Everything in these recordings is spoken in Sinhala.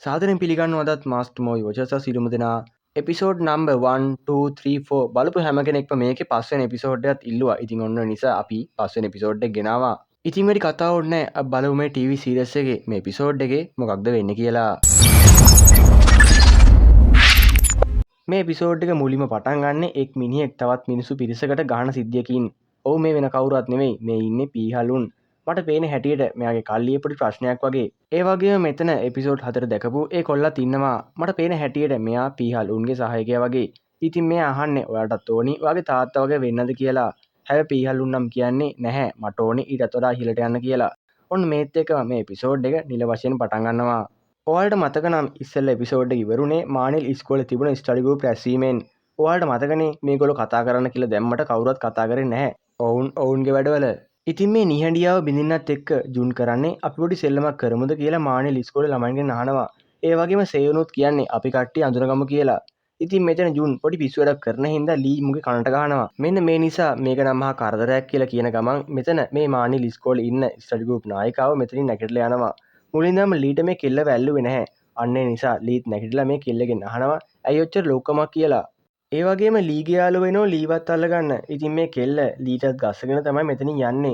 සාදරයෙන් පිළිගන්නවා අදත් මාස්ටර් මොයි වචස සිළුමු දෙනා එපිසෝඩ් නම්බර් 1 2 3 4 බලපු හැම කෙනෙක්ම මේකේ පස්වෙනි එපිසෝඩ් එකත් ඉල්ලුවා. ඉතින් ඔන්න නිසා අපි පස්වෙනි එපිසෝඩ් එක ගෙනාවා. ඉතින් වැඩි කතාවක් නැහැ. අපි බලමු මේ ටීවී සීරීස් එකේ මේ එපිසෝඩ් එකේ මොකක්ද වෙන්නේ කියලා. මේ එපිසෝඩ් එක මුලින්ම පටන් ගන්න එක් මිනිහෙක් තවත් මිනිස්සු පිරිසකට ගහන සිද්ධියකින්. ඔව් මේ වෙන කවුරුත් නෙමෙයි. මේ ඉන්නේ පීහලුන්. මට පේන හැටියට මෙයාගේ කල්ලියේ පොඩි ප්‍රශ්නයක් වගේ. ඒ වගේම මෙතන එපිසෝඩ් 4 දැකපු ඒ කොල්ලත් ඉන්නවා. මට පේන හැටියට මෙයා පීහලුන්ගේ සහායකයා වගේ. ඉතින් මෙයා අහන්නේ ඔයාටත් ඕනි ඔයාගේ තාත්තා වගේ වෙන්නද කියලා. හැබැයි පීහලුන් නම් කියන්නේ නැහැ මට ඕනි ඊටත් වඩා ඉහළට යන්න කියලා. ඔන්න මේත් එක්කම මේ එපිසෝඩ් එක නිල වශයෙන් පටන් ගන්නවා. ඔයාලට මතක නම් ඉස්සෙල්ලා එපිසෝඩ් එක ඉවරුනේ මානිල් ඉස්කෝලේ තිබුණ ස්ටඩි ගෲප් රැස්වීමෙන්. ඔයාලට මතකනේ මේගොල්ලෝ කතා කරන්න කියලා දැම්මට කවුරුත් කතා කරේ නැහැ. ඔවුන්ගේ වැඩවල. ඉතින් මේ නිහඬියාව බිඳින්නත් එක්ක ජුන් කරන්නේ අපි පොඩි සෙල්ලමක් කරමුද කියලා මානිල් ඉස්කෝලේ ළමයින්ගෙන් අහනවා. ඒ වගේම සේවනුත් කියන්නේ අපි කට්ටිය අඳුරගමු කියලා. ඉතින් මෙතන ජුන් පොඩි පිස්සු වැඩක් කරන හින්දා ලී මුගේ කනට ගහනවා. මෙන්න මේ නිසා මේක නම් මහා කරදරයක් කියලා කියන ගමන් මෙතන මේ මානිල් ඉස්කෝලේ ඉන්න ස්ටඩි ගෲප් නායිකාව මෙතනින් නැගිටලා යනවා. මුලින්දම ලීට මේ කෙල්ල වැල්ලුවේ නැහැ. අන්න ඒ නිසා ලීත් නැගිටලා මේ කෙල්ලගෙන් අහනවා ඇයි ඔච්චර ලොක්කමක් කියලා. ඒ වගේම ලීගේ යාළුවෝ වෙනෝ ලීවත් අල්ලගන්න. ඉතින් මේ කෙල්ල ලීටත් ගස්සගෙන තමයි මෙතනින් යන්නේ.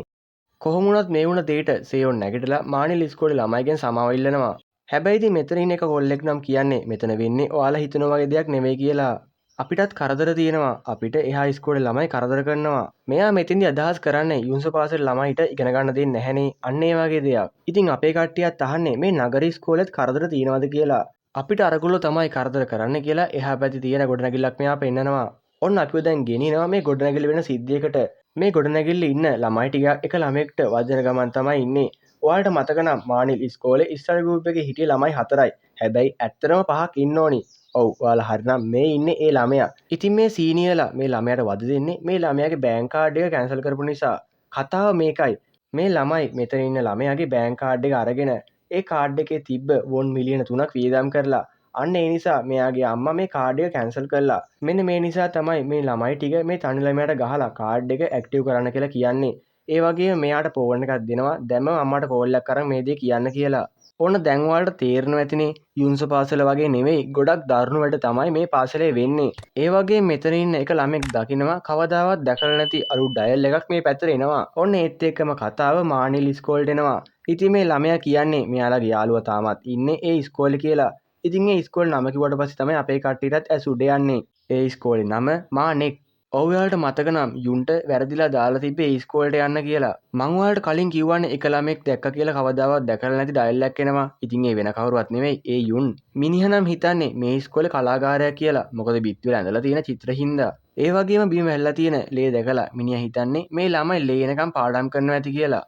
කොහොම වුණත් මේ වුණ දෙයට සේවොන් නැගිටලා මානිල් ඉස්කෝලේ ළමයිගෙන් සමාව ඉල්ලනවා. හැබැයි ඉතින් මෙතන ඉන්න එක කොල්ලෙක් නම් කියන්නේ මෙතන වෙන්නේ ඔයාලා හිතන වගේ දෙයක් නෙවෙයි කියලා. අපිටත් කරදර තියෙනවා. අපිට එහා ඉස්කෝලේ ළමයි කරදර කරනවා. මෙයා මෙතෙන්දි අදහස් කරන්නේ යුන්ස පාසල් ළමයිට ඉගෙන ගන්න දෙන්නේ නැහනේ. අන්න ඒ වගේ දෙයක්. ඉතින් අපේ කට්ටියත් අහන්නේ මේ නගර ඉස්කෝලේත් කරදර තියෙනවද කියලා. අපිට අරගොල්ලෝ තමයි කරදර කරන්න කියලා එහා පැත්තේ තියෙන ගොඩනැගිල්ලක් මෙයා පෙන්නනවා. ඔන්න අපිව දැන් ගෙනිනවා මේ ගොඩනැගිල්ල වෙන සිද්ධියකට. මේ ගොඩනැගිල්ල ඉන්න ළමයි ටික එක ළමෙක්ට වදින ගමන් තමයි ඉන්නේ. ඔයාලට මතක නම් මානිල් ඉස්කෝලේ ස්ටඩි ගෲප් එකේ හිටිය ළමයි 4යි. හැබැයි ඇත්තටම 5ක් ඉන්න ඕනි. ඔව් ඔයාලා හරිනම් මේ ඉන්නේ ඒ ළමයා. ඉතින් මේ සීනියර්ලා මේ ළමයාට වද දෙන්නේ මේ ළමයාගේ බෑන්ක් කාඩ් එක කැන්සල් කරපු නිසා. කතාව මේකයි. මේ ළමයි මෙතන ඉන්න ළමයාගේ බෑන්ක් කාඩ් එක අරගෙන ඒ කාඩ් එකේ තිබ්බ වොන් මිලියන 3ක් වියදම් කරලා අන්න ඒ නිසා මෙයාගේ අම්මා මේ කාඩ් එක කැන්සල් කළා. මෙන්න මේ නිසා තමයි මේ ළමයි ටික මේ තනි ළමයාට ගහලා කාඩ් එක ඇක්ටිව් කරන්න කියලා කියන්නේ. ඒ වගේම මෙයාට ෆෝන් එකක් දෙනවා. දැන්ම අම්මට කෝල් එකක් අරන් මේ දේ කියන්න කියලා. ඕන දැන් ඔයාලට තේරෙනවා ඇතිනේ යුන්ස පාසල වගේ නෙවෙයි ගොඩක් දරුණු වැඩ තමයි මේ පාසලේ වෙන්නේ. ඒ වගේ මෙතන ඉන්න එක ළමෙක් දකිනවා කවදාවත් දැකලා නැති අලු ඩයල් එකක් මේ පැත්තට එනවා. ඔන්න ඒත් එක්කම කතාව මානිල් ඉස්කෝලේට එනවා. ඉතින් මේ ළමයා කියන්නේ මෙයාලගේ යාළුවා තාමත් ඉන්නේ ඒ ඉස්කෝලේ කියලා. ඉතින් ඒ ඉස්කෝලේ නම කිව්වට පස්සේ තමයි අපේ කට්ටියටත් ඇස් උඩ යන්නේ. ඒ ඉස්කෝලේ නම මානෙක්. ඔව් ඔයාලට මතක නම් යුන්ට වැරදිලා දාලා තිබ්බේ ඒ ඉස්කෝලේට යන්න කියලා. මං ඔයාලට කලින් කිව්වනේ එක ළමෙක් දැක්ක කියලා කවදාවත් දැකලා නැති ඩයල් එකක් එනවා. ඉතින් ඒ වෙන කවුරුවත් නෙවෙයි ඒ යුන්. මිනිහා නම් හිතන්නේ මේ ඉස්කෝලේ කලාකාරයා කියලා. මොකද බිත්තිවල ඇඳලා තියෙන චිත්‍ර හින්දා. ඒ වගේම බිම වැල්ලා තියෙන ලේ දැකලා මිනිහා හිතන්නේ මේ ළමයි ලේ එනකම් පාඩම් කරනවා ඇති කියලා.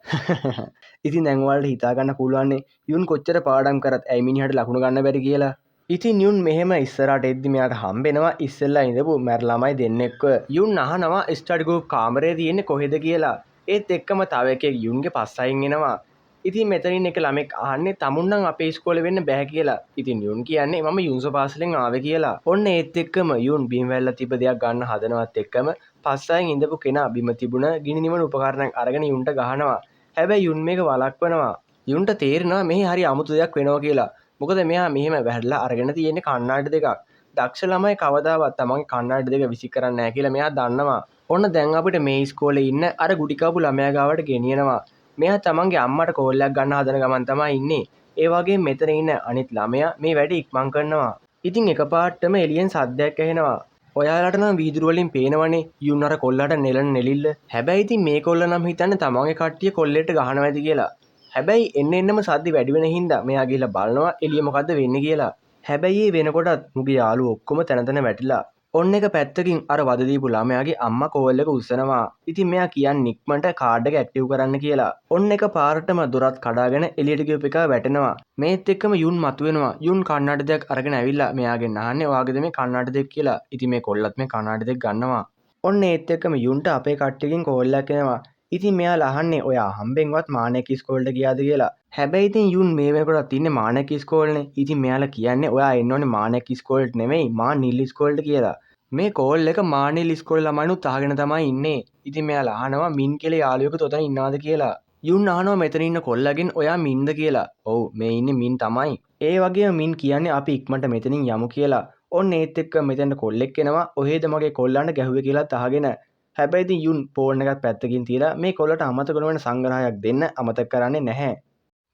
ඉතින් දැන් ඔයාලට හිතා ගන්න පුළුවන් යුන් කොච්චර පාඩම් කරත් ඇයි මිනිහට ලකුණු ගන්න බැරි කියලා. ඉතින් යුන් මෙහෙම ඉස්සරහට එද්දි මෙයාට හම්බෙනවා ඉස්සෙල්ලා ඉඳපු මැර ළමයි දෙන්නෙක්ව. යුන් අහනවා ස්ටඩි ගෲප් කාමරේ තියෙන්නේ කොහෙද කියලා. ඒත් එක්කම තව එකෙක් යුන්ගේ පස්සයින් එනවා. ඉතින් මෙතනින් එක ළමෙක් අහන්නේ තමුන් නම් අපේ ඉස්කෝලේ වෙන්න බෑ කියලා. ඉතින් යුන් කියන්නේ මම යුන්ස පාසලෙන් ආවේ කියලා. ඔන්න ඒත් එක්කම යුන් බිම් වැල්ලා තිබ්බ දෙයක් ගන්න හදනවත් එක්කම පස්සයින් ඉඳපු කෙනා බිම තිබුණ ගිනි නිවන උපකරණයක් අරගෙන යුන්ට ගහනවා. හැබැයි යුන් මේක වළක්වනවා. යුන්ට තේරෙනවා මෙහි හරි අමුතු දෙයක් වෙනවා කියලා. මොකද මෙයා මෙහෙම වැහැරලා අරගෙන තියෙන්නේ කණ්ණාඩි දෙකක්. දක්ෂ ළමයි කවදාවත් තමන්ගේ කණ්ණාඩි දෙක විසි කරන්නේ නැහැ කියලා මෙයා දන්නවා. ඔන්න දැන් අපිට මේ ඉස්කෝලේ ඉන්න අර ගුටි කවපු ළමයා ගාවට ගෙනියනවා. මෙයා තමන්ගේ අම්මට කෝල් එකක් ගන්න හදන ගමන් තමයි ඉන්නේ. ඒ වගේම මෙතන ඉන්න අනිත් ළමයා මේ වැඩේ ඉක්මන් කරනවා. ඉතින් එකපාරටම එළියෙන් සද්දයක් ඇහෙනවා. ඔයාලට නම් වීදුරු වලින් පේනවනේ යුන් අර කොල්ලට නෙලන නෙලිල්ල. හැබැයි ඉතින් මේ කොල්ල නම් හිතන්නේ තමන්ගේ කට්ටිය කොල්ලෙට ගහනවා ඇති කියලා. හැබැයි එන්නම සද්දි වැඩි වෙන හින්දා මෙයා ගිහලා බලනවා එළිය මොකද්ද වෙන්නේ කියලා. හැබැයි ඒ වෙනකොටත් මුගේ යාළුවෝ ඔක්කොම තැන තැන වැටිලා. ඔන්න එක පැත්තකින් අර වද දීපු ළමයාගේ අම්මා කෝල් එක උස්සනවා. ඉතින් මෙයා කියන්නේ නික්මන්ට කාඩ් එක ඇක්ටිව් කරන්න කියලා. ඔන්න එක පාරටම දොරත් කඩාගෙන එළියට ගියපු එක වැටෙනවා. මේත් එක්කම යුන් මතුවෙනවා. යුන් කණ්ණාඩි දෙකක් අරගෙන ඇවිල්ලා මෙයාගෙන් අහන්නේ ඔයාගේද මේ කණ්ණාඩි දෙක කියලා. ඉතින් මේ කොල්ලත් මේ කණ්ණාඩි දෙක ගන්නවා. ඔන්න ඒත් එක්කම යුන්ට අපේ කට්ටියකින් කෝල් එකක් එනවා. ඉතින් මෙයාලා අහන්නේ ඔයා හම්බෙන්වත් මානෙක් ඉස්කෝලේට ගියාද කියලා. හැබැයි ඉතින් යුන් මේ වෙනකොටත් ඉන්නේ මානෙක් ඉස්කෝලේනේ. ඉතින් මෙයාලා කියන්නේ ඔයා එන්න ඕනේ මානෙක් ඉස්කෝලේට නෙමෙයි මානිල් ඉස්කෝලේට කියලා. මේ කෝල් එක මානිල් ඉස්කෝලේ ළමයිනුත් අහගෙන තමයි ඉන්නේ. ඉතින් මෙයාලා අහනවා මින් කියලා යාළුවෙකුත් ඔතන ඉන්නවද කියලා. යුන් අහනවා මෙතන ඉන්න කොල්ලගෙන් ඔයා මින්ද කියලා. ඔව් මේ ඉන්නේ මින් තමයි. ඒ වගේම මින් කියන්නේ අපි ඉක්මනට මෙතනින් යමු කියලා. ඔන්න ඒත් එක්ක මෙතෙන්ට කොල්ලෙක් එනවා. ඔහේද මගේ කොල්ලන්ට ගැහුවේ කියලාත් අහගෙන. හැබැයි ඉතින් යුන් ෆෝන් එකත් පැත්තකින් තියලා මේ කොල්ලට අමතක නොවන සංග්‍රහයක් දෙන්න අමතක කරන්නේ නැහැ.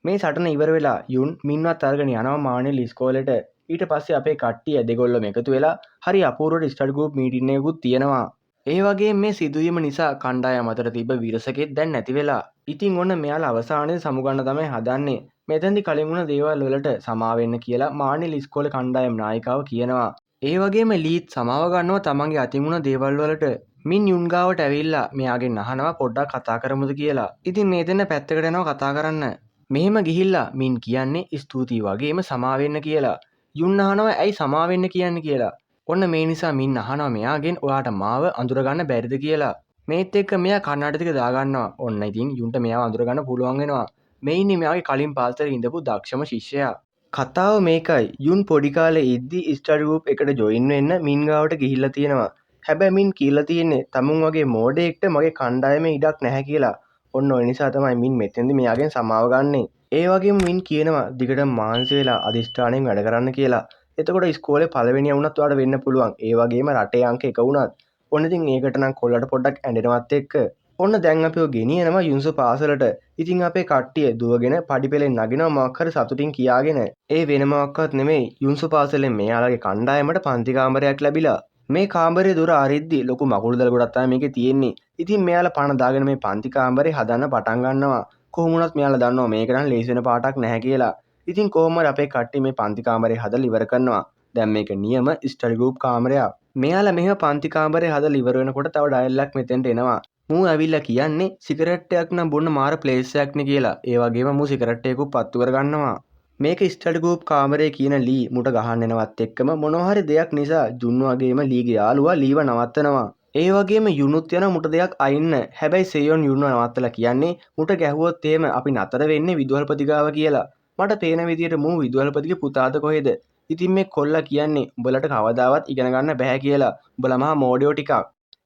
මේ සටන ඉවර වෙලා යුන් මින්වත් අරගෙන යනවා මානෙල් ඉස්කෝලේට. ඊට පස්සේ අපේ කට්ටිය දෙගොල්ලොම එකතු වෙලා හරි අපූර්වට ස්ටඩි ගෲප් මීටින් එකකුත් තියෙනවා. ඒ වගේම මේ සිදුවීම නිසා කණ්ඩායම අතර තිබ්බ විරසකෙත් දැන් නැති වෙලා. ඉතින් ඔන්න මෙයාලා අවසානයේ සමුගන්න තමයි හදන්නේ. මෙතෙන්දි කලින් වුණ දේවල් වලට සමා වෙන්න කියලා මානෙල් ඉස්කෝලේ කණ්ඩායම් නායිකාව කියනවා. ඒ වගේම ලීත් සමාව ගන්නවා තමන්ගේ අතින් වුණ දේවල් වලට. මින් යුන් ගාවට ඇවිල්ලා මෙයාගෙන් අහනවා පොඩ්ඩක් කතා කරමුද කියලා. ඉතින් මේ දෙන්න පැත්තකට යනවා කතා කරන්න. මෙහෙම ගිහිල්ලා මින් කියන්නේ ස්තුතියි වගේම සමා වෙන්න කියලා. යුන් අහනවා ඇයි සමා වෙන්න කියන්නේ කියලා. ඔන්න මේ නිසා මින් අහනවා මෙයාගෙන් ඔයාට මාව අඳුරගන්න බැරිද කියලා. මේත් එක්ක මෙයා කන්නඩ ටික දාගන්නවා. ඔන්න ඉතින් යුන්ට මෙයාව අඳුරගන්න පුළුවන් වෙනවා. මේ ඉන්නේ මෙයාගේ කලින් පාසලේ ඉඳපු දක්ෂම ශිෂ්‍යයා. කතාව මේකයි. යුන් පොඩි කාලේ ඉද්දි ස්ටඩි ගෲප් එකට ජොයින් වෙන්න මින් ගාවට ගිහිල්ලා තියෙනවා. හැබැයි මින් කියලා තියෙන්නේ තමුන් වගේ මෝඩයෙක්ට මගේ කණ්ඩායමේ ඉඩක් නැහැ කියලා. ඔන්න ඔය නිසා තමයි මින් මෙතෙන්දි මෙයාගෙන් සමාව ගන්නෙ. ඒ වගේම මින් කියනවා දිගටම මානසික වෙලා අදිෂ්ඨානයෙන් වැඩ කරන්න කියලා. එතකොට ඉස්කෝලේ පළවෙනියා වුණත් ඔයාලට වෙන්න පුළුවන්. ඒ වගේම රටේ අංක 1 වුණත්. ඔන්න ඉතින් ඒකට නම් කොල්ලට පොඩ්ඩක් ඇඬෙනවත් එක්ක. ඔන්න දැන් අපිව ගෙනියනවා යුන්සු පාසලට. ඉතින් අපේ කට්ටිය දුවගෙන පඩිපෙලෙන් නගිනවා මොකක් හරි සතුටින් කියාගෙන. ඒ වෙන මොකක්වත් නෙමෙයි. යුන්සු පාසලෙන් මෙයාලගේ කණ්ඩායමට පන්ති කාමරයක් ලැබිලා. මේ කාමරේ දොර අරිද්දි ලොකු මකුළුදල් ගොඩක් තමයි මේකේ තියෙන්නේ. ඉතින් මෙයාලා පණ දාගෙන මේ පන්ති කාමරේ හදන්න පටන් ගන්නවා. කොහොම වුණත් මෙයාලා දන්නවා මේක නම් ලේසි වෙන පාටක් නැහැ කියලා. ඉතින් කොහොම හරි අපේ කට්ටිය මේ පන්ති කාමරේ හදලා ඉවර කරනවා. දැන් මේක නියම ස්ටඩි ගෲප් කාමරයක්. මෙයාලා මෙහෙම පන්ති කාමරේ හදලා ඉවර වෙනකොට තව ඩයලොග්ක් මෙතෙන්ට එනවා. මූ ඇවිල්ලා කියන්නේ සිගරට් එකක් නම් බොන්න මාර ප්ලේස් එකක් නේ කියලා. ඒ වගේම මූ සිගරට් එකකුත් පත්තු කර ගන්නවා. මේක ස්ටඩි ගෲප් කාමරේ කියන ලී මුට ගහන්න එනවත් එක්කම මොනවා හරි දෙයක් නිසා ජුන් වගේම ලීගේ යාළුවා ලීව නවත්තනවා. ඒ වගේම යුනුත් යන මුට දෙයක් අයින්න. හැබැයි සේයොන් යුන්ව නවත්තලා කියන්නේ මුට ගැහුවොත් එහෙම අපි නතර වෙන්නේ විදුහල්පති ගාව කියලා. මට පේන විදියට මූ විදුහල්පතිගේ පුතාද කොහෙද? ඉතින් මේ කොල්ලා කියන්නේ උඹලට කවදාවත් ඉගෙන ගන්න බෑ කියලා. උඹලා මහා මෝඩයෝ ටිකක්.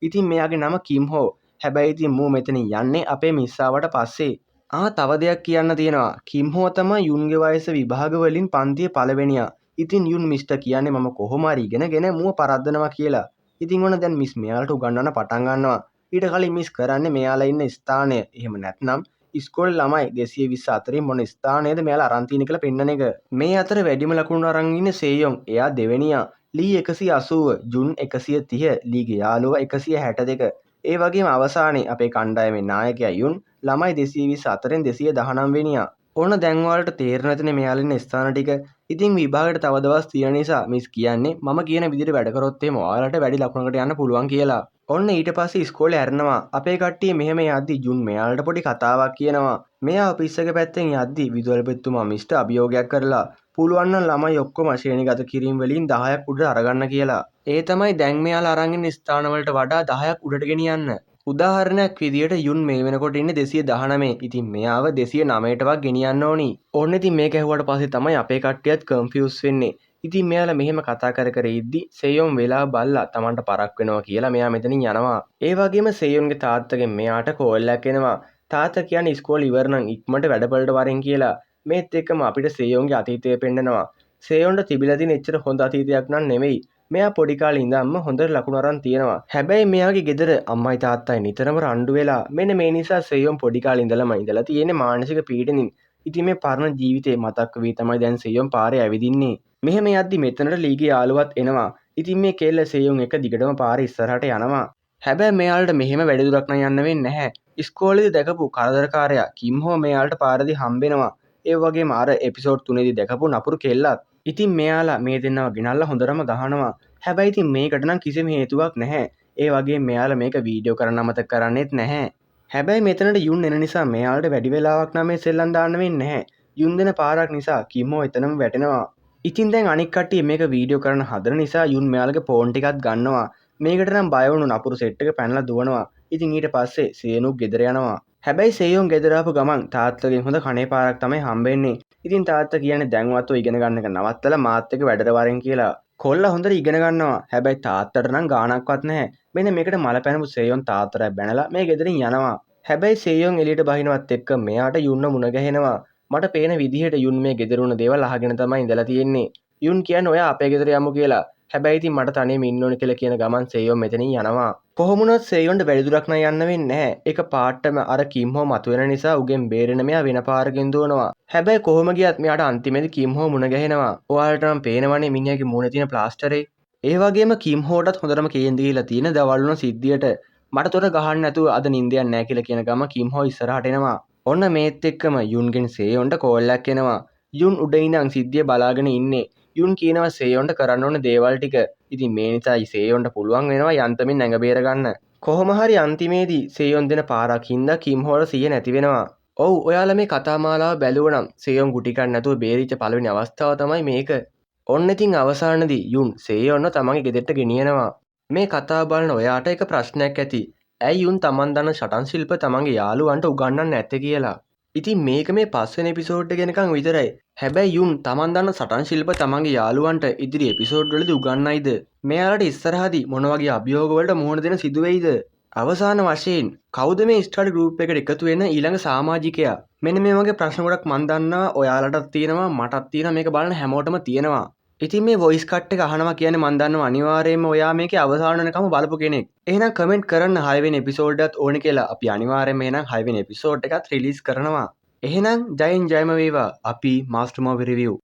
ඉතින් මෙයාගේ නම කිම් හෝ. හැබැයි ඉතින් මූ මෙතන යන්නේ අපේ මිස්සාවට පස්සේ. තව දෙයක් කියන්න තියෙනවා. කිම් හෝ තමයි යුන්ගේ වයස විභාග වලින් පන්තියේ පළවෙනියා. ඉතින් යුන් මිස්ටර් කියන්නේ මම කොහොම හරි ඉගෙනගෙන මුව පරද්දනවා කියලා. ඉතින් ඔන්න දැන් මිස් මෙයාලට උගන්වන්න පටන් ගන්නවා. ඊට කලින් මිස් කරන්නේ මෙයාලා ඉන්න ස්ථානය. එහෙම නැත්නම් ඉස්කෝලේ ළමයි 220 අතරින් මොන ස්ථානයේද මෙයාලා අරන් තියෙන කියලා පෙන්නන එක. මේ අතර වැඩිම ලකුණු අරන් ඉන්නේ සේයොන්. එයා දෙවෙනියා. ලී 180, ජුන් 130, ලීගේ යාළුවා 162. ඒ වගේම අවසානයේ අපේ කණ්ඩායමේ නායකයා යුන් ළමයි 220 අතරින් 219 වෙනියා. ඕන දැන් ඔයාලට තේරෙන නැතිනේ මෙයාලා ඉන්න ස්ථාන ටික. ඉතින් විභාගයට තව දවස් තියෙන නිසා මිස් කියන්නේ මම කියන විදිහට වැඩ කරොත් එහෙම ඔයාලට වැඩි ලකුණකට යන්න පුළුවන් කියලා. ඔන්න ඊට පස්සේ ඉස්කෝලේ හැරෙනවා. අපේ කට්ටිය මෙහෙම යද්දි ජුන් මෙයාලට පොඩි කතාවක් කියනවා. මෙයා ඔෆිස් එක පැත්තෙන් යද්දි විදුහල්පතිතුමා මිස්ටර් අභියෝගයක් කරලා පුළුවන් නම් ළමයි ඔක්කොම ශ්‍රේණිගත කිරීම වලින් 10ක් උඩට අරගන්න කියලා. ඒ තමයි දැන් මෙයාලා අරන් ඉන්න ස්ථාන වලට වඩා 10ක් උඩට ගෙනියන්න. උදාහරණයක් විදියට යුන් මේ වෙනකොට ඉන්නේ 219. ඉතින් මෙයාව 209ට වක් ගෙනියන්න ඕනි. ඕන්න ඉතින් මේක ඇහුවට පස්සේ තමයි අපේ කට්ටියත් කන්ෆියුස් වෙන්නේ. ඉතින් මෙයාලා මෙහෙම කතා කර කර ඉද්දි සේයොන් වෙලා බල්ලා Tamanට පරක් වෙනවා කියලා මෙයා මෙතනින් යනවා. ඒ වගේම සේයොන්ගේ තාත්තගෙන් මෙයාට කෝල් එකක් එනවා. තාත්තා කියන්නේ ඉස්කෝලේ ඉවර නම් ඉක්මනට වැඩවලට වරෙන් කියලා. මේත් එක්කම අපිට සේයොන්ගේ අතීතය පෙන්නනවා. සේයොන්ට තිබිලා තියෙන එච්චර හොඳ අතීතයක් නන් නෙවෙයි. මෙයා පොඩි කාලේ ඉඳන්ම හොඳට ලකුණු අරන් තියෙනවා. හැබැයි මෙයාගේ ගෙදර අම්මයි තාත්තයි නිතරම රණ්ඩු වෙලා. මෙන්න මේ නිසා සේයොන් පොඩි කාලේ ඉඳලම ඉඳලා තියෙන්නේ මානසික පීඩනින්. ඉතින් මේ පරණ ජීවිතේ මතක් වෙවි තමයි දැන් සේයොන් පාරේ ඇවිදින්නේ. මෙහෙම යද්දි මෙතනට ලීගේ යාළුවත් එනවා. ඉතින් මේ කෙල්ල සේයොන් එක දිගටම පාරේ ඉස්සරහට යනවා. හැබැයි මෙයාලට මෙහෙම වැඩි දුරක් නම් යන්න වෙන්නේ නැහැ. ඉස්කෝලේදී දැකපු කරදරකාරයා කිම් හෝ මෙයාලට පාරේදී හම්බෙනවා. ඒ වගේම අර එපිසෝඩ් 3ේදී දැකපු නපුරු කෙල්ලත්. ඉතින් මෙයාලා මේ දෙන්නව ගෙනල්ලා හොඳටම ගහනවා. හැබැයි ඉතින් මේකට නම් කිසිම හේතුවක් නැහැ. ඒ වගේම මෙයාලා මේක වීඩියෝ කරන්න අමතක කරන්නේත් නැහැ. හැබැයි මෙතනට යුන් එන නිසා මෙයාලට වැඩි වෙලාවක් නම් මේ සෙල්ලම් දාන්න වෙන්නේ නැහැ. යුන් දෙන පාරක් නිසා කිම්මෝ එතනම වැටෙනවා. ඉතින් දැන් අනික් කට්ටිය මේක වීඩියෝ කරන්න හදන නිසා යුන් මෙයාලගේ ෆෝන් ටිකත් ගන්නවා. මේකට නම් බය වුණු නපුරු සෙට් එක පැනලා දුවනවා. ඉතින් ඊට පස්සේ සේනුක් ගෙදර යනවා. හැබැයි සේයොන් ගෙදර ආපු ගමන් තාත්තගෙන් හොඳ කණේ පාරක් තමයි හම්බෙන්නේ. ඉතින් තාත්තා කියන්නේ දැන්වත් ඔය ඉගෙන ගන්න එක නවත්තලා මාත් එක්ක වැඩට වරෙන් කියලා. කොල්ලා හොඳට ඉගෙන ගන්නවා. හැබැයි තාත්තට නම් ගාණක්වත් නැහැ. මෙන්න මේකට මල පැනපු සේයොන් තාත්තට බැනලා මේ ගෙදරින් යනවා. හැබැයි සේයොන් එළියට බහිනවත් එක්ක මෙයාට යුන්න මුණ ගැහෙනවා. මට පේන විදිහට යුන් මේ ගෙදරුණ දේවල් අහගෙන තමයි ඉඳලා තියෙන්නේ. යුන් කියන්නේ ඔයා අපේ ගෙදර යමු කියලා. හැබැයි ඉතින් මට තනියම ඉන්න ඕනේ කියලා කියන ගමන් සේයොන් මෙතනින් යනවා. කොහොමුණත් සේයොන්ට වැඩිදුරක් නම් යන්න වෙන්නේ නැහැ. ඒක පාටම අර කිම්හෝ මතුවෙන නිසා උගෙන් බේරෙන මෙයා වෙන පාරකින් දුවනවා. හැබැයි කොහොම ගියත් මෙයාට අන්තිමේදී කිම්හෝ මුණ ගැහෙනවා. ඔයාලට නම් පේනවනේ මිනිහාගේ මූණේ තියෙන ප්ලාස්ටරේ. ඒ වගේම කිම්හෝටත් හොඳටම කේන්ති ගිහිලා තියෙන දවල් වුණ සිද්ධියට මට තොර ගහන්න නැතුව අද නිින්දයක් නැහැ කියලා කියන ගම කිම්හෝ ඉස්සරහට එනවා. ඔන්න මේත් එක්කම යුන්ගෙන් සේයොන්ට කෝල් එකක් එනවා. යුන් උඩ ඉඳන් සිද්ධිය බලාගෙන ඉන්නේ. යුන් කියනවා සේයොන්ට කරන්න ඕන දේවල් ටික. ඉතින් මේ නිසායි සේයොන්ට පුළුවන් වෙනවා යන්තමින් නැඟ බේර ගන්න. කොහොම හරි අන්තිමේදී සේයොන් දෙන පාරක් හින්දා කිම්හෝට සිහිය නැති වෙනවා. ඔව් ඔයාලා මේ කතා මාලාව බැලුවනම් සේයොන් ගුටි කන්න නැතුව බේරිච්ච පළවෙනි අවස්ථාව තමයි මේක. ඔන්න ඉතින් අවසානයේදී යුන් සේයොන්ව තමන්ගේ ගෙදරට ගෙනියනවා. මේ කතාව බලන ඔයාට එක ප්‍රශ්නයක් ඇති. ඇයි යුන් තමන් දන්න සටන් ශිල්ප තමන්ගේ යාළුවන්ට උගන්වන්නේ නැත්තේ කියලා. ඉතින් මේක මේ පස්වෙනි එපිසෝඩ් එක ගෙනකන් විතරයි. හැබැයි යුන් තමන් දන්න සටන් ශිල්ප තමන්ගේ යාළුවන්ට ඉදිරි එපිසෝඩ් වලදී උගන්වයිද? මෙයාලට ඉස්සරහදී මොන වගේ අභියෝග වලට මුහුණ දෙන්න සිදු වෙයිද? අවසාන වශයෙන් කවුද මේ ස්ටඩි ගෲප් එකට එකතු වෙන ඊළඟ සමාජිකයා? මෙන්න මේ වගේ ප්‍රශ්න ගොඩක් මන් දන්නවා ඔයාලටත් තියෙනවා මටත් තියෙනවා මේක බලන හැමෝටම තියෙනවා. ඉතින් මේ වොයිස් කට් එක අහනවා කියන්නේ මන් දන්නවා අනිවාර්යයෙන්ම ඔයා මේකේ අවසාන වෙනකම් බලපු කෙනෙක්. එහෙනම් කමෙන්ට් කරන්න 6 වෙනි එපිසෝඩ් එකත් ඕනේ කියලා. අපි අනිවාර්යයෙන්ම එහෙනම් 6 වෙනි එපිසෝඩ් එකත් රිලීස් කරනවා. එහෙනම් ජයෙන් ජයම වේවා. අපි මාස්ටර් මූවි රිවිව්